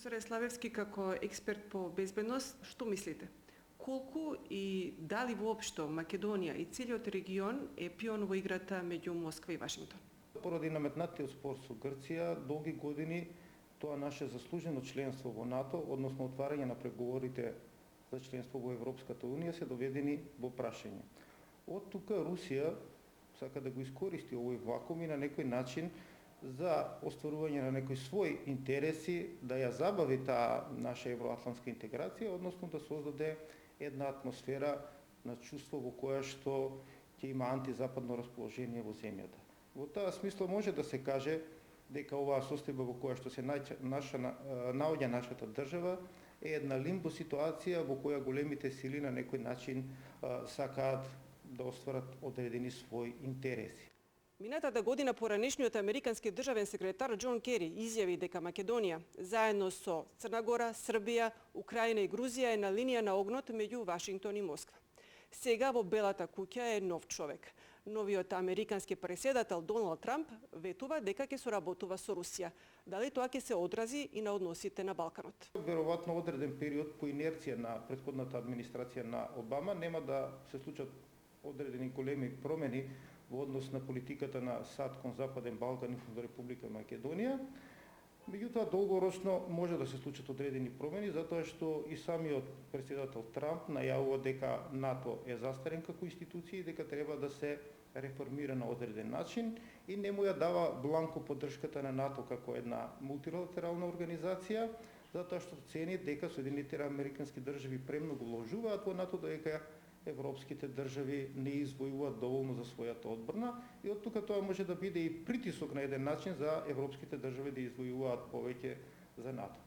Професоре Славевски, како експерт по безбедност, што мислите? Колку и дали воопшто Македонија и целиот регион е пион во играта меѓу Москва и Вашингтон? Поради наметнатиот спор со Грција, долги години тоа наше заслужено членство во НАТО, односно отварање на преговорите за членство во Европската Унија, се доведени во прашање. Од тука Русија сака да го искористи овој вакуум и на некој начин за остварување на некои своји интереси, да ја забави таа наша евроатлантска интеграција, односно да создаде една атмосфера на чувство во која што ќе има антизападно расположение во земјата. Во таа смисла може да се каже дека оваа состојба во која што се наоѓа нашата држава е една лимбо ситуација во која големите сили на некој начин сакаат да остварат одредени своји интереси. Минатата година поранешниот американски државен секретар Џон Кери изјави дека Македонија, заедно со Црна Гора, Србија, Украина и Грузија е на линија на огнот меѓу Вашингтон и Москва. Сега во Белата куќа е нов човек. Новиот американски преседател Доналд Трамп ветува дека ќе соработува со Русија. Дали тоа ќе се одрази и на односите на Балканот? Веројатно одреден период по инерција на претходната администрација на Обама нема да се случат одредени големи промени во однос на политиката на САД кон Западен Балкан и кон Република Македонија. Меѓутоа, долгороčno може да се случат одредени промени, затоа што и самиот преседател Трамп најавува дека НАТО е застарен како институција и дека треба да се реформира на одреден начин и не му ја дава бланко поддршката на НАТО како една мултилатерална организација, затоа што цени дека Соединетите американски држави премногу вложуваат во НАТО, дека европските држави не извојуваат доволно за својата одбрана и од тука тоа може да биде и притисок на еден начин за европските држави да извојуваат повеќе за НАТО.